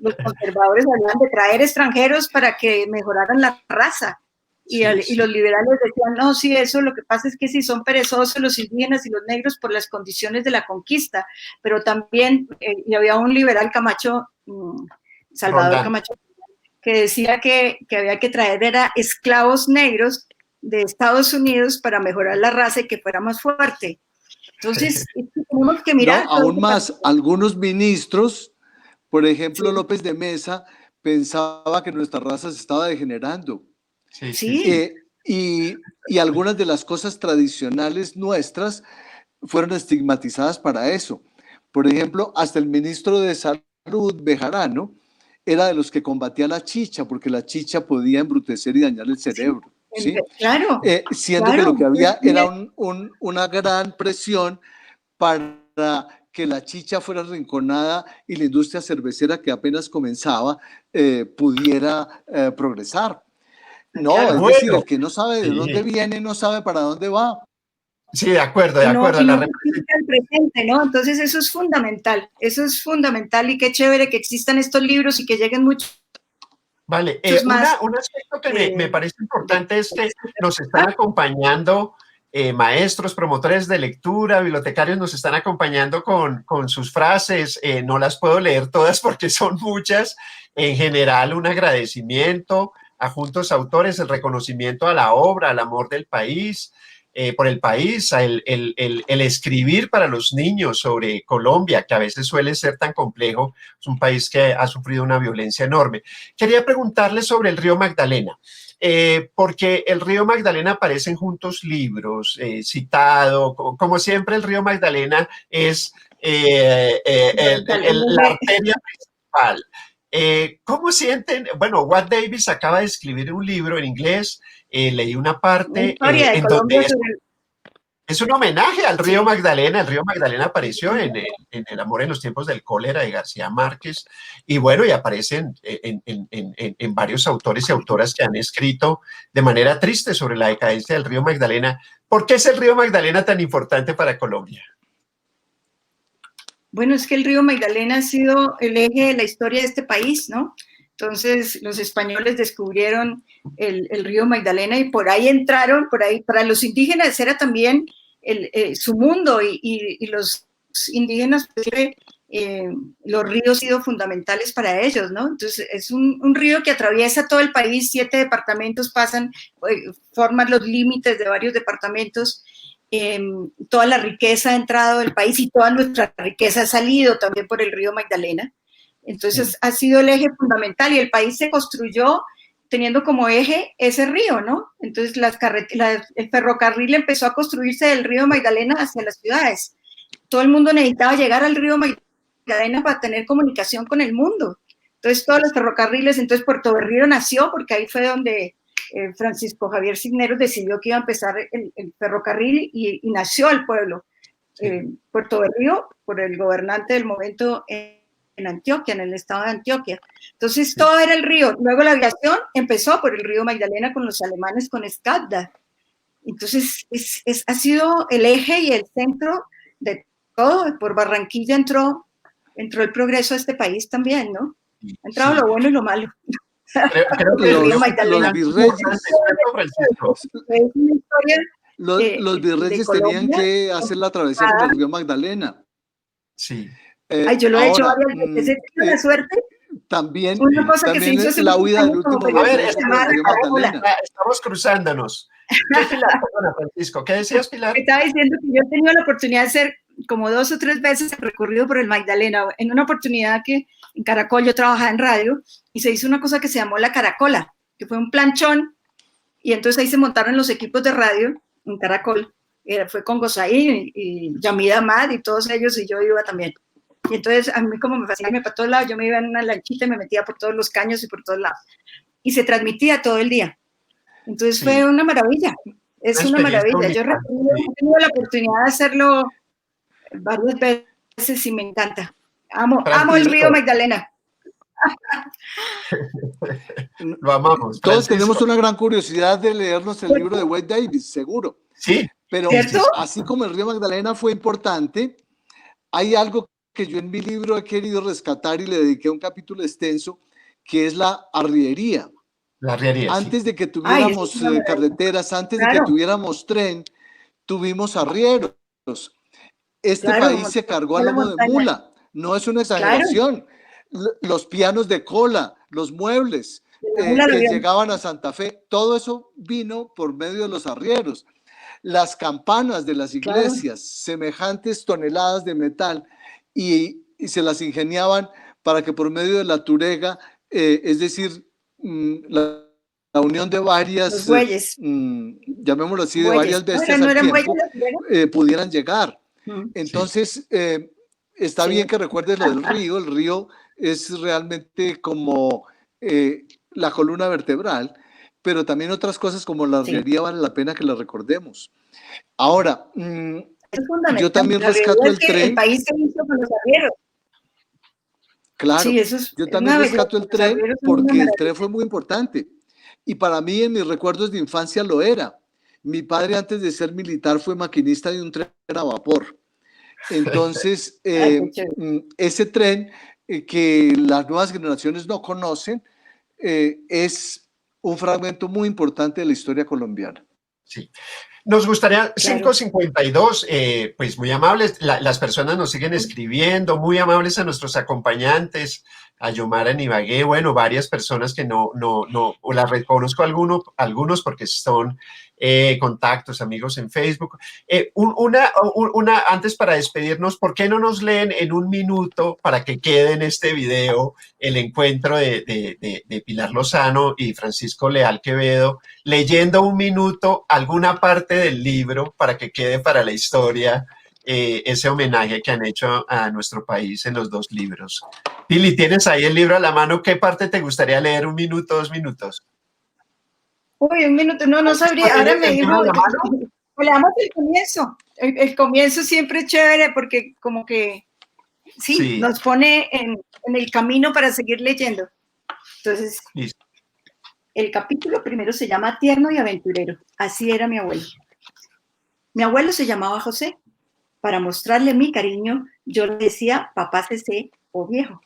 los conservadores, hablaban de traer extranjeros para que mejoraran la raza. Y los liberales decían, no, sí, eso lo que pasa es que sí son perezosos los indígenas y los negros por las condiciones de la conquista, pero también, y había un liberal Camacho, Salvador Rondán. Camacho, que decía que había que traer esclavos negros de Estados Unidos para mejorar la raza y que fuera más fuerte. Entonces, tenemos que mirar... No, aún más, algunos ministros, por ejemplo, López de Mesa, pensaba que nuestra raza se estaba degenerando. Sí. Y algunas de las cosas tradicionales nuestras fueron estigmatizadas para eso. Por ejemplo, hasta el ministro de Salud, Bejarano, era de los que combatía la chicha, porque la chicha podía embrutecer y dañar el cerebro. ¿sí? Claro. Siendo que lo que había era una gran presión para que la chicha fuera arrinconada y la industria cervecera, que apenas comenzaba, pudiera progresar. No, claro, es decir, el que no sabe de dónde viene, no sabe para dónde va. Sí, de acuerdo, de acuerdo. No el presente, ¿no? Entonces eso es fundamental y qué chévere que existan estos libros y que lleguen muchos. Vale, un aspecto que me parece importante es que nos están acompañando maestros, promotores de lectura, bibliotecarios, nos están acompañando con sus frases. No las puedo leer todas porque son muchas. En general, un agradecimiento a juntos autores, el reconocimiento a la obra, al amor del país, por el país, el escribir para los niños sobre Colombia, que a veces suele ser tan complejo, es un país que ha sufrido una violencia enorme. Quería preguntarle sobre el río Magdalena, porque el río Magdalena aparece en Juntos Libros, citado, como siempre el río Magdalena es la arteria principal. ¿Cómo sienten? Bueno, Watt Davis acaba de escribir un libro en inglés, leí una parte en donde es un homenaje al río Magdalena. El río Magdalena apareció en El amor en los tiempos del cólera de García Márquez, y bueno, y aparecen en varios autores y autoras que han escrito de manera triste sobre la decadencia del río Magdalena. ¿Por qué es el río Magdalena tan importante para Colombia? Bueno, es que el río Magdalena ha sido el eje de la historia de este país, ¿no? Entonces, los españoles descubrieron el río Magdalena y por ahí entraron, por ahí, para los indígenas era también su mundo y los indígenas, los ríos han sido fundamentales para ellos, ¿no? Entonces, es un río que atraviesa todo el país, 7 departamentos pasan, forman los límites de varios departamentos. Toda la riqueza ha entrado del país y toda nuestra riqueza ha salido también por el río Magdalena. Entonces ha sido el eje fundamental y el país se construyó teniendo como eje ese río, ¿no? Entonces el ferrocarril empezó a construirse del río Magdalena hacia las ciudades. Todo el mundo necesitaba llegar al río Magdalena para tener comunicación con el mundo. Entonces todos los ferrocarriles, entonces Puerto Berrío nació porque ahí fue donde Francisco Javier Cisneros decidió que iba a empezar el ferrocarril y nació el pueblo. Puerto Berrío, por el gobernante del momento en Antioquia, en el estado de Antioquia. Entonces todo era el río. Luego la aviación empezó por el río Magdalena con los alemanes, con Skadda. Entonces ha sido el eje y el centro de todo. Por Barranquilla entró el progreso a este país también, ¿no? Ha entrado lo bueno y lo malo. Creo que los virreyes, los virreyes tenían que hacer la travesía por el río Magdalena. Sí. Ay, yo lo he hecho varias veces. He tenido la suerte. También, una cosa que también se hizo la huida del último virrey por el río Magdalena. Estamos cruzándonos. ¿Qué, Pilar? Perdona, Francisco. ¿Qué decías, Pilar? Estaba diciendo que yo he tenido la oportunidad de hacer como 2 o 3 veces el recorrido por el Magdalena. En una oportunidad que en Caracol yo trabajaba en radio y se hizo una cosa que se llamó la Caracola, que fue un planchón, y entonces ahí se montaron los equipos de radio en Caracol. Fue con Gozaín y Yamida Ahmad y todos ellos, y yo iba también. Y entonces a mí como me fascina irme para todos lados, yo me iba en una lanchita y me metía por todos los caños y por todos lados. Y se transmitía todo el día. Entonces fue una maravilla. Es una maravilla. Yo he tenido la oportunidad de hacerlo varias veces y me encanta. Amo el río Magdalena. Lo amamos. Todos tenemos una gran curiosidad de leernos el libro de Wade Davis, seguro. Sí. Pero ¿cierto? Así como el río Magdalena fue importante, hay algo que yo en mi libro he querido rescatar y le dediqué un capítulo extenso, que es la arriería. La arriería, antes de que tuviéramos carreteras, antes de que tuviéramos tren, tuvimos arrieros. Este país se cargó a lomo de mula. No es una exageración. Los pianos de cola, los muebles que llegaban a Santa Fe, todo eso vino por medio de los arrieros. Las campanas de las iglesias, semejantes toneladas de metal, y se las ingeniaban para que por medio de la turega, es decir, la unión de varias, llamémoslo así, de varias bestias al tiempo, pudieran llegar. Entonces, está bien que recuerdes lo del río. El río es realmente como la columna vertebral, pero también otras cosas como la arriería vale la pena que las recordemos. Ahora, yo también rescato el tren. El país se hizo con los arrieros. Claro, yo también rescato el tren porque el tren fue muy importante. Y para mí, en mis recuerdos de infancia, lo era. Mi padre, antes de ser militar, fue maquinista de un tren a vapor. Entonces, ese tren que las nuevas generaciones no conocen, es un fragmento muy importante de la historia colombiana. Sí. Nos gustaría, 552, pues muy amables, las personas nos siguen escribiendo, muy amables a nuestros acompañantes, a Yomara en Ibagué, bueno, varias personas que no las reconozco algunos porque son contactos, amigos en Facebook. Antes para despedirnos, ¿por qué no nos leen en un minuto para que quede en este video el encuentro de Pilar Lozano y Francisco Leal Quevedo, leyendo un minuto alguna parte del libro para que quede para la historia ese homenaje que han hecho a nuestro país en los 2 libros? Pili, ¿tienes ahí el libro a la mano? ¿Qué parte te gustaría leer? 1 minuto, 2 minutos. Uy, 1 minuto, no sabría. Ahora me dijo, leamos el comienzo. El comienzo siempre es chévere porque como que nos pone en el camino para seguir leyendo. Entonces, el capítulo primero se llama Tierno y Aventurero. Así era mi abuelo. Mi abuelo se llamaba José. Para mostrarle mi cariño, yo le decía papá Cecé o viejo.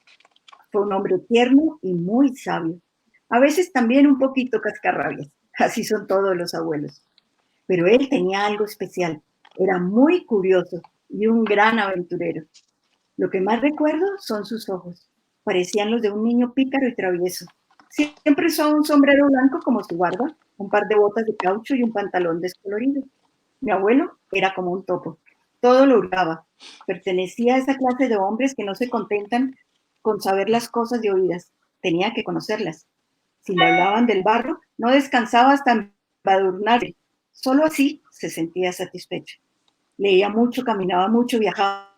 Fue un hombre tierno y muy sabio. A veces también un poquito cascarrabias. Así son todos los abuelos. Pero él tenía algo especial. Era muy curioso y un gran aventurero. Lo que más recuerdo son sus ojos. Parecían los de un niño pícaro y travieso. Siempre usaba un sombrero blanco como su barba, un par de botas de caucho y un pantalón descolorido. Mi abuelo era como un topo. Todo lo hurgaba. Pertenecía a esa clase de hombres que no se contentan con saber las cosas de oídas. Tenía que conocerlas. Si le hablaban del barro, no descansaba hasta embadurnarse. Solo así se sentía satisfecho. Leía mucho, caminaba mucho, viajaba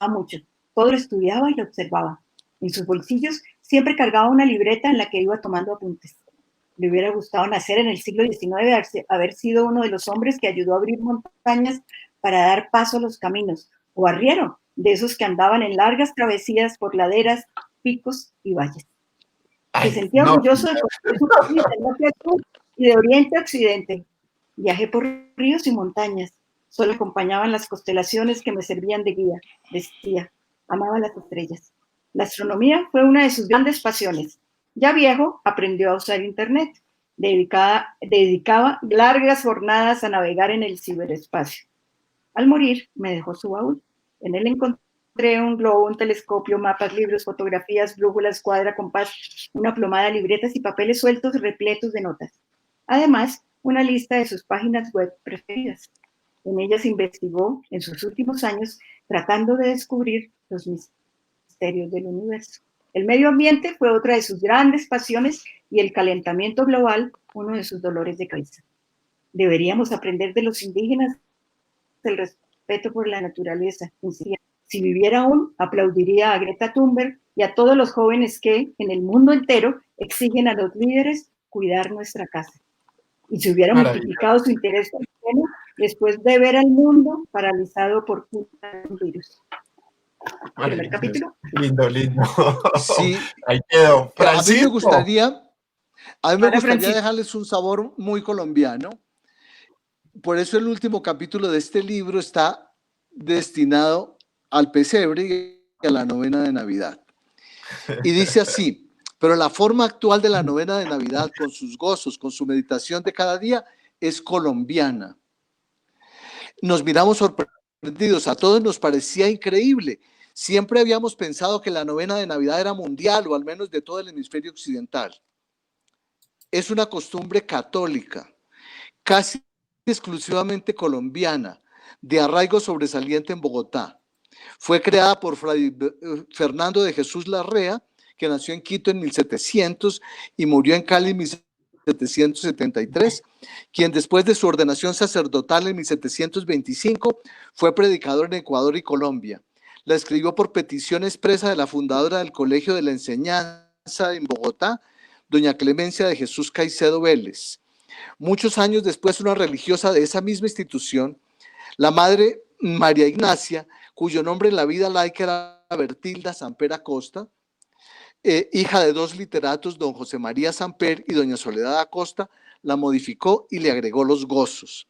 mucho. Todo lo estudiaba y lo observaba. En sus bolsillos siempre cargaba una libreta en la que iba tomando apuntes. Le hubiera gustado nacer en el siglo XIX, haber sido uno de los hombres que ayudó a abrir montañas para dar paso a los caminos, o arriero, de esos que andaban en largas travesías por laderas, picos y valles. Se sentía orgulloso de conocer su país de norte a sur y de oriente a occidente. Viajé por ríos y montañas. Solo acompañaban las constelaciones que me servían de guía. Decía, amaba las estrellas. La astronomía fue una de sus grandes pasiones. Ya viejo, aprendió a usar Internet. Dedicaba largas jornadas a navegar en el ciberespacio. Al morir, me dejó su baúl. En él encontré un globo, un telescopio, mapas, libros, fotografías, brújulas, escuadra, compás, una plomada, libretas y papeles sueltos repletos de notas. Además, una lista de sus páginas web preferidas. En ellas investigó en sus últimos años tratando de descubrir los misterios del universo. El medio ambiente fue otra de sus grandes pasiones y el calentamiento global uno de sus dolores de cabeza. Deberíamos aprender de los indígenas el respeto por la naturaleza. Si viviera aún, aplaudiría a Greta Thunberg y a todos los jóvenes que, en el mundo entero, exigen a los líderes cuidar nuestra casa. Y se hubiera multiplicado su interés por el tema después de ver al mundo paralizado por culpa de un virus. ¿Primer capítulo? Lindo, lindo. Sí. Ahí quedó. A mí me gustaría Francisco, dejarles un sabor muy colombiano. Por eso el último capítulo de este libro está destinado al pesebre y a la novena de Navidad. Y dice así: pero la forma actual de la novena de Navidad, con sus gozos, con su meditación de cada día, es colombiana. Nos miramos sorprendidos, a todos nos parecía increíble. Siempre habíamos pensado que la novena de Navidad era mundial, o al menos de todo el hemisferio occidental. Es una costumbre católica, casi exclusivamente colombiana, de arraigo sobresaliente en Bogotá. Fue creada por Fray Fernando de Jesús Larrea, que nació en Quito en 1700 y murió en Cali en 1773, quien después de su ordenación sacerdotal en 1725 fue predicador en Ecuador y Colombia. La escribió por petición expresa de la fundadora del Colegio de la Enseñanza en Bogotá, doña Clemencia de Jesús Caicedo Vélez. Muchos años después, una religiosa de esa misma institución, la madre María Ignacia, cuyo nombre en la vida laica era Bertilda Samper Acosta, hija de dos literatos, don José María Samper y doña Soledad Acosta, la modificó y le agregó los gozos.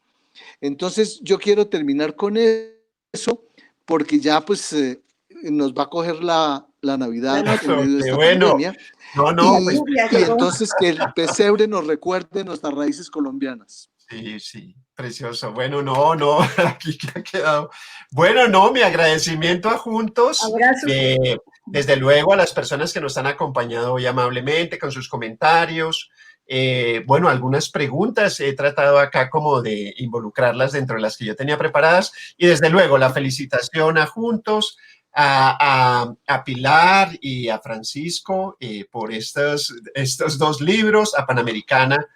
Entonces yo quiero terminar con eso, porque ya pues nos va a coger la Navidad en medio de esta pandemia. Y entonces que el pesebre nos recuerde nuestras raíces colombianas. Sí, sí, precioso. Bueno, no, aquí que ha quedado. Bueno, no, mi agradecimiento a Juntos. Abrazo. Desde luego a las personas que nos han acompañado hoy amablemente con sus comentarios. Bueno, algunas preguntas he tratado acá como de involucrarlas dentro de las que yo tenía preparadas. Y desde luego la felicitación a Juntos, a Pilar y a Francisco por estos dos libros, a Panamericana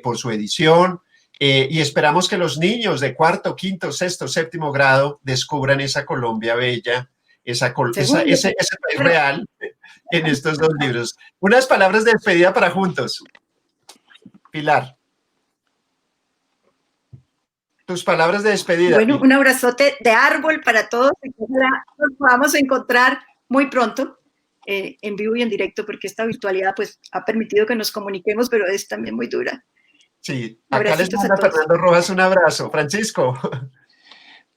por su edición. Y esperamos que los niños de cuarto, quinto, sexto, séptimo grado descubran esa Colombia bella, ese país real en estos dos libros. Unas palabras de despedida para Juntos. Pilar. Tus palabras de despedida. Bueno, un abrazote de árbol para todos y que nos podamos encontrar muy pronto en vivo y en directo, porque esta virtualidad pues ha permitido que nos comuniquemos, pero es también muy dura. Sí, acá les manda Fernando Rojas un abrazo. Francisco.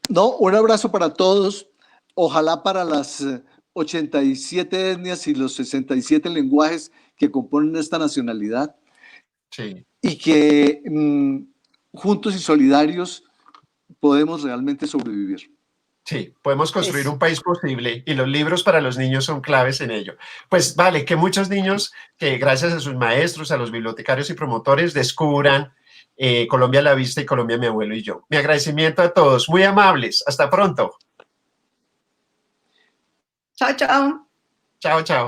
No, un abrazo para todos. Ojalá para las 87 etnias y los 67 lenguajes que componen esta nacionalidad Sí. y que juntos y solidarios podemos realmente sobrevivir. Sí, podemos construir Eso. un país posible y los libros para los niños son claves en ello. Pues vale, que muchos niños que gracias a sus maestros, a los bibliotecarios y promotores descubran Colombia a la vista y Colombia mi abuelo y yo. Mi agradecimiento a todos, muy amables. Hasta pronto. Chao, chao. Chao, chao.